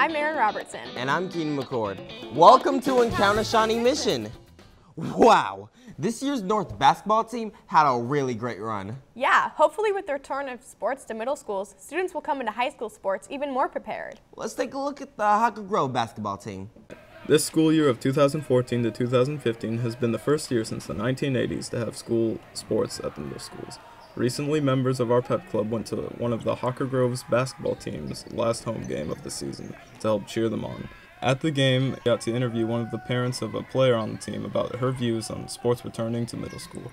I'm Marion Robertson. And I'm Keenan McCord. Welcome to Encounter Shawnee Mission. Wow, this year's North basketball team had a really great run. Yeah, hopefully with the return of sports to middle schools, students will come into high school sports even more prepared. Let's take a look at the Hawker Grove basketball team. This school year of 2014 to 2015 has been the first year since the 1980s to have school sports at the middle schools. Recently, members of our pep club went to one of the Hawker Grove's basketball team's last home game of the season to help cheer them on. At the game, we got to interview one of the parents of a player on the team about her views on sports returning to middle school.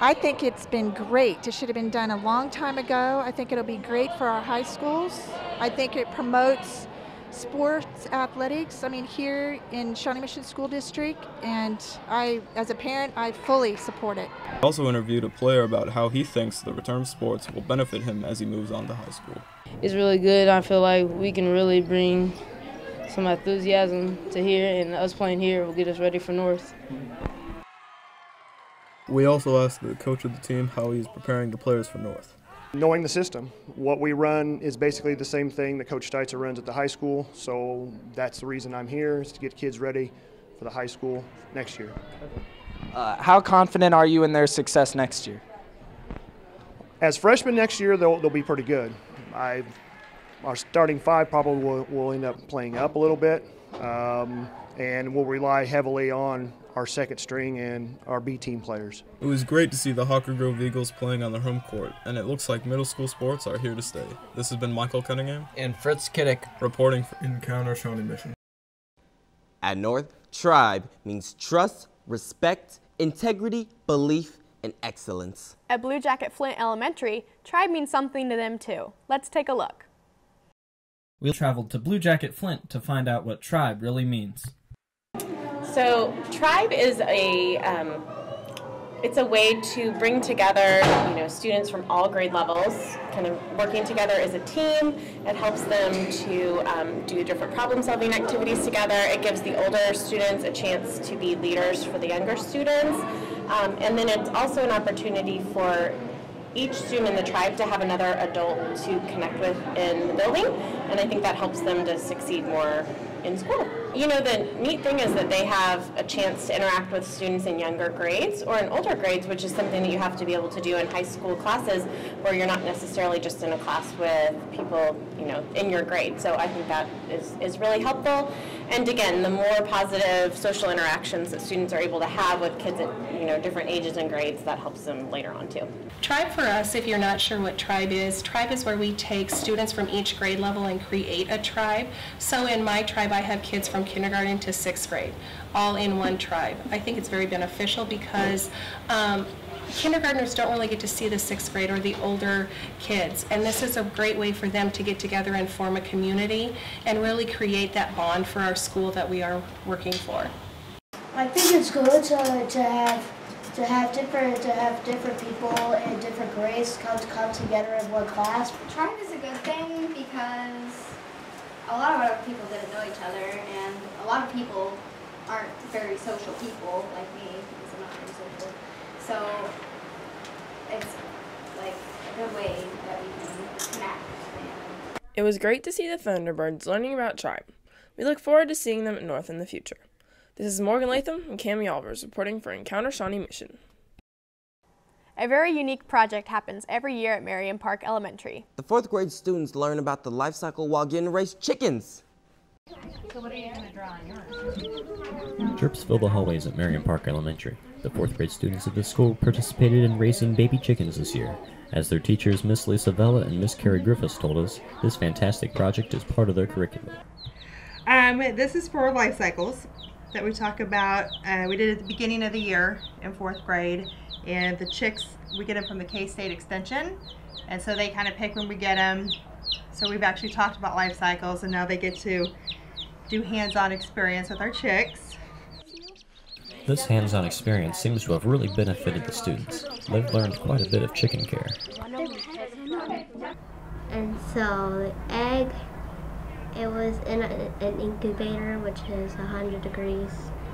I think it's been great. It should have been done a long time ago. I think it'll be great for our high schools. I think it promotes sports athletics, here in Shawnee Mission School District, and as a parent, I fully support it. I also interviewed a player about how he thinks the return of sports will benefit him as he moves on to high school. It's really good. I feel like we can really bring some enthusiasm to here, and us playing here will get us ready for North. We also asked the coach of the team how he's preparing the players for North. Knowing the system. What we run is basically the same thing that Coach Steitzer runs at the high school, so that's the reason I'm here, is to get kids ready for the high school next year. How confident are you in their success next year? As freshmen next year, they'll be pretty good. Our starting five probably will end up playing up a little bit, and we'll rely heavily on our second string and our B team players. It was great to see the Hawker Grove Eagles playing on their home court, and it looks like middle school sports are here to stay. This has been Michael Cunningham and Fritz Kiddick reporting for Encounter Shawnee Mission. At North, tribe means trust, respect, integrity, belief, and excellence. At Blue Jacket Flint Elementary, tribe means something to them too. Let's take a look. We traveled to Blue Jacket Flint to find out what tribe really means. So tribe is it's a way to bring together students from all grade levels, kind of working together as a team. It helps them to do different problem solving activities together. It gives the older students a chance to be leaders for the younger students. And then it's also an opportunity for each student in the tribe to have another adult to connect with in the building, and I think that helps them to succeed more in school. The neat thing is that they have a chance to interact with students in younger grades or in older grades, which is something that you have to be able to do in high school classes where you're not necessarily just in a class with people, in your grade. So I think that is really helpful. And again, the more positive social interactions that students are able to have with kids at different ages and grades, that helps them later on too. Tribe for us, if you're not sure what tribe is where we take students from each grade level and create a tribe. So in my tribe, I have kids from kindergarten to 6th grade, all in one tribe. I think it's very beneficial because kindergartners don't really get to see the 6th grade or the older kids, and this is a great way for them to get together and form a community and really create that bond for our school that we are working for. I think it's good to have different people in different grades come together in one class. Tribe is a good thing because a lot of other people didn't know each other, and a lot of people aren't very social people like me, because I'm not very social. So it's like a good way that we can connect. It was great to see the Thunderbirds learning about tribe. We look forward to seeing them at North in the future. This is Morgan Latham and Cami Alvers reporting for Encounter Shawnee Mission. A very unique project happens every year at Marion Park Elementary. The 4th grade students learn about the life cycle while getting raised chickens. So what are you going to draw on yours? Chirps fill the hallways at Marion Park Elementary. The 4th grade students of the school participated in raising baby chickens this year. As their teachers, Miss Lisa Vella and Miss Carrie Griffiths told us, this fantastic project is part of their curriculum. This is for life cycles that we talk about. We did it at the beginning of the year in 4th grade, and the chicks, we get them from the K-State Extension, and so they kind of pick when we get them. So we've actually talked about life cycles, and now they get to do hands-on experience with our chicks. This hands-on experience seems to have really benefited the students. They've learned quite a bit of chicken care. And so the egg, it was in an incubator, which is 100 degrees.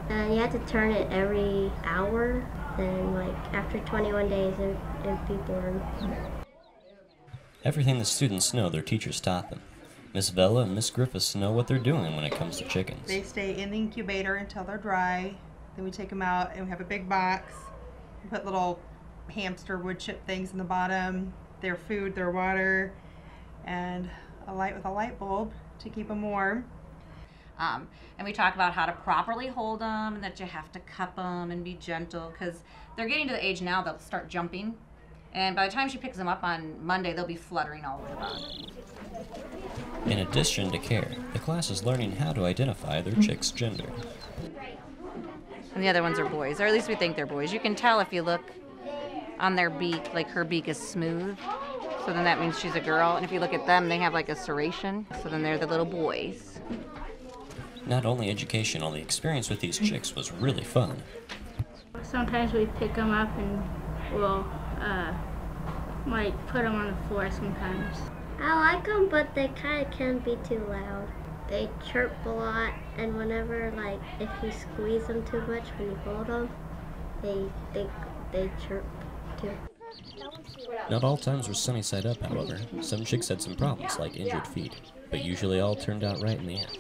And you have to turn it every hour. Then, after 21 days, it'd be born. Everything the students know their teachers taught them. Miss Vella and Miss Griffiths know what they're doing when it comes to chickens. They stay in the incubator until they're dry. Then we take them out and we have a big box. We put little hamster wood chip things in the bottom, their food, their water, and a light with a light bulb to keep them warm. And we talk about how to properly hold them, and that you have to cup them and be gentle, because they're getting to the age now they'll start jumping. And by the time she picks them up on Monday, they'll be fluttering all over the barn. In addition to care, the class is learning how to identify their chick's gender. And the other ones are boys, or at least we think they're boys. You can tell if you look on their beak, like her beak is smooth, so then that means she's a girl. And if you look at them, they have like a serration, so then they're the little boys. Not only education on the experience with these chicks was really fun. Sometimes we pick them up and we'll might put them on the floor sometimes. I like them, but they kind of can be too loud. They chirp a lot, and whenever, like, if you squeeze them too much when you hold them, they chirp too. Not all times were sunny side up, however. Some chicks had some problems, like injured feet, but usually all turned out right in the end.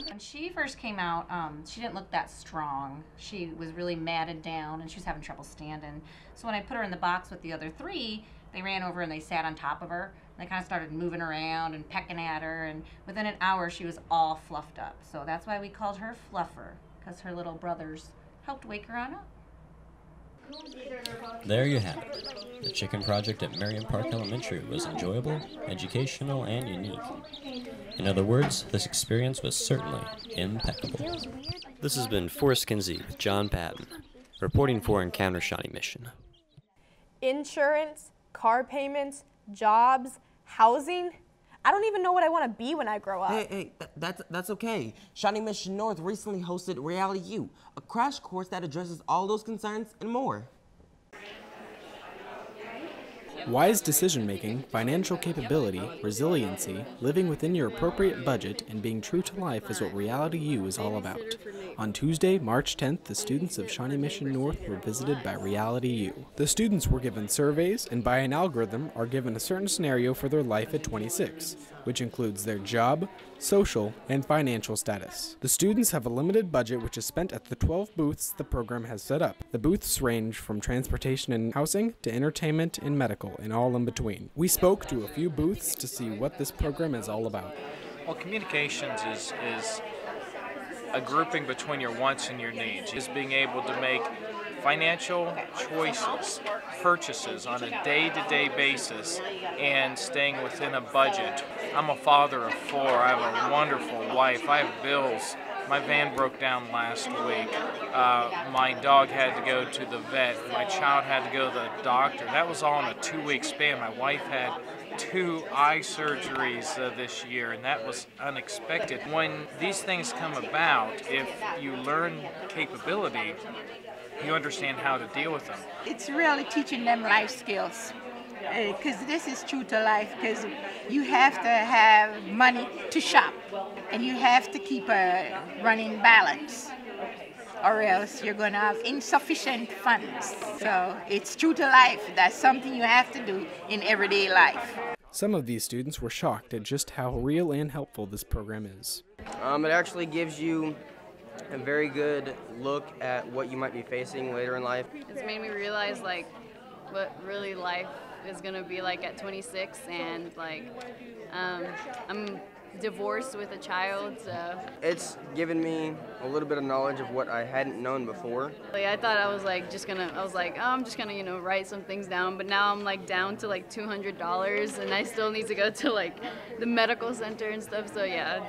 When she first came out, she didn't look that strong. She was really matted down, and she was having trouble standing. So when I put her in the box with the other three, they ran over and they sat on top of her. They kind of started moving around and pecking at her, and within an hour she was all fluffed up. So that's why we called her Fluffer, because her little brothers helped wake her on up. There you have it. The chicken project at Marion Park Elementary was enjoyable, educational, and unique. In other words, this experience was certainly impeccable. This has been Forrest Kinsey with John Patton, reporting for Encounter Shawnee Mission. Insurance, car payments, jobs, housing. I don't even know what I want to be when I grow up. Hey, that's okay. Shawnee Mission North recently hosted Reality U, a crash course that addresses all those concerns and more. Wise decision-making, financial capability, resiliency, living within your appropriate budget, and being true to life is what Reality U is all about. On Tuesday, March 10th, the students of Shawnee Mission North were visited by Reality U. The students were given surveys and by an algorithm are given a certain scenario for their life at 26, which includes their job, social, and financial status. The students have a limited budget which is spent at the 12 booths the program has set up. The booths range from transportation and housing to entertainment and medical and all in between. We spoke to a few booths to see what this program is all about. Well, communications is a grouping between your wants and your needs. Is being able to make financial choices, purchases on a day-to-day basis, and staying within a budget. I'm a father of 4. I have a wonderful wife. I have bills. My van broke down last week. My dog had to go to the vet. My child had to go to the doctor. That was all in a 2-week span. My wife had 2 eye surgeries this year, and that was unexpected. When these things come about, if you learn capability, you understand how to deal with them. It's really teaching them life skills, because this is true to life, because you have to have money to shop, and you have to keep a running balance, or else you're going to have insufficient funds. So it's true to life. That's something you have to do in everyday life. Some of these students were shocked at just how real and helpful this program is. It actually gives you a very good look at what you might be facing later in life. It's made me realize like what really life is gonna be like at 26, and like I'm divorced with a child, so it's given me a little bit of knowledge of what I hadn't known before. like I thought I was just gonna write some things down, but now I'm like down to like $200, and I still need to go to like the medical center and stuff. So yeah,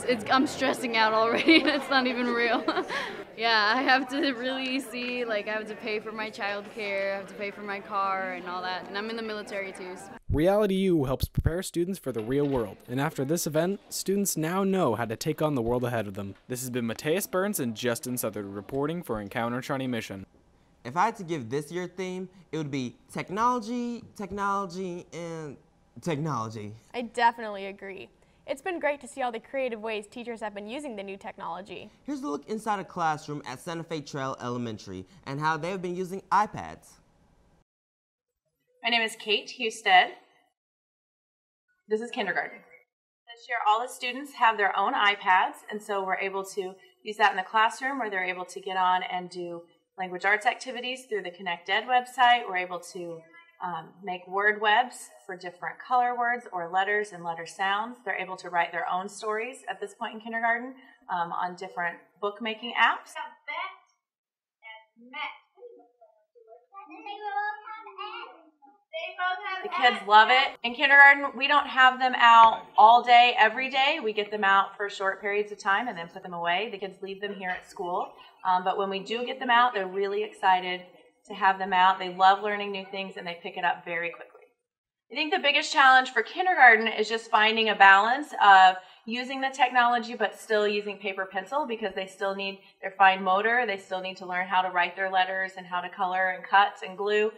it's I'm stressing out already. It's not even real. Yeah, I have to really see, like, I have to pay for my child care, I have to pay for my car and all that, and I'm in the military too. Reality U helps prepare students for the real world, and after this event, students now know how to take on the world ahead of them. This has been Mateus Burns and Justin Southard reporting for Encounter Shawnee Mission. If I had to give this year's theme, it would be technology, technology, and technology. I definitely agree. It's been great to see all the creative ways teachers have been using the new technology. Here's a look inside a classroom at Santa Fe Trail Elementary and how they've been using iPads. My name is Kate Husted. This is kindergarten. This year, all the students have their own iPads, and so we're able to use that in the classroom where they're able to get on and do language arts activities through the Connect Ed website. We're able to make word webs for different color words or letters and letter sounds. They're able to write their own stories at this point in kindergarten on different bookmaking apps. The kids love it. In kindergarten, we don't have them out all day, every day. We get them out for short periods of time and then put them away. The kids leave them here at school. But when we do get them out, they're really excited to have them out. They love learning new things and they pick it up very quickly. I think the biggest challenge for kindergarten is just finding a balance of using the technology but still using paper pencil, because they still need their fine motor. They still need to learn how to write their letters and how to color and cut and glue.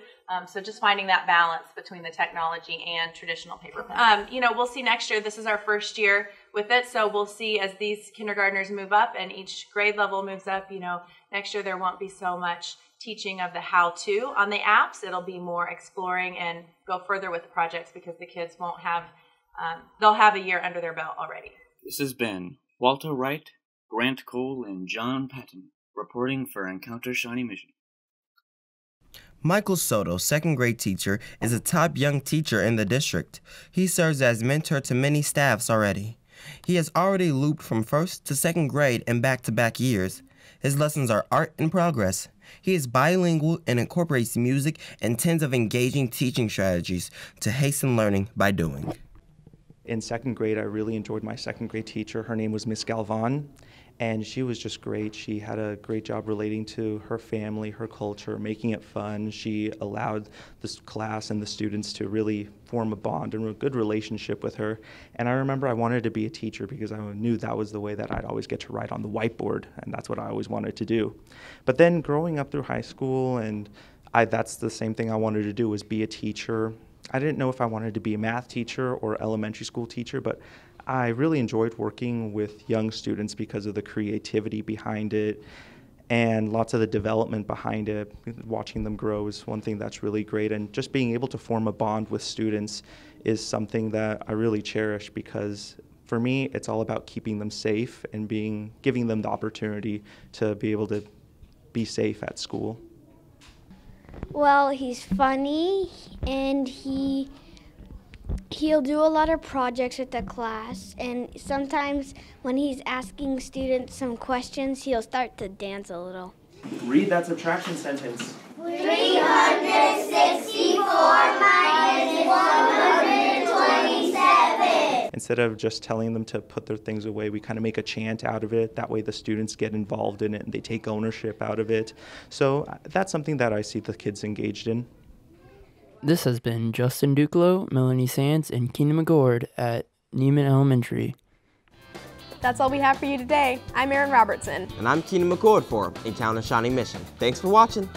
So just finding that balance between the technology and traditional paper pencil. You know, we'll see next year. This is our first year with it, so we'll see as these kindergartners move up and each grade level moves up, you know, next year there won't be so much teaching of the how-to on the apps. It'll be more exploring and go further with the projects because the kids won't have, they'll have a year under their belt already. This has been Walter Wright, Grant Cole, and John Patton reporting for Encounter Shawnee Mission. Michael Soto, second grade teacher, is a top young teacher in the district. He serves as mentor to many staffs already. He has already looped from first to second grade in back-to-back years. His lessons are art in progress. He is bilingual and incorporates music and tons of engaging teaching strategies to hasten learning by doing. In second grade, I really enjoyed my second grade teacher. Her name was Miss Galvan, and she was just great. She had a great job relating to her family, her culture, making it fun. She allowed this class and the students to really form a bond and a good relationship with her. And I remember I wanted to be a teacher because I knew that was the way that I'd always get to write on the whiteboard, and that's what I always wanted to do. But then growing up through high school, and that's the same thing I wanted to do, was be a teacher. I didn't know if I wanted to be a math teacher or elementary school teacher, but I really enjoyed working with young students because of the creativity behind it and lots of the development behind it. Watching them grow is one thing that's really great, and just being able to form a bond with students is something that I really cherish, because for me it's all about keeping them safe and giving them the opportunity to be able to be safe at school. Well, he's funny, and he'll do a lot of projects with the class, and sometimes when he's asking students some questions, he'll start to dance a little. Read that subtraction sentence. 364 minus 127. Instead of just telling them to put their things away, we kind of make a chant out of it. That way the students get involved in it and they take ownership out of it. So that's something that I see the kids engaged in. This has been Justin Duclo, Melanie Sands, and Keenan McGord at Neiman Elementary. That's all we have for you today. I'm Marion Robertson. And I'm Keenan McGord for Encounter Shawnee Mission. Thanks for watching.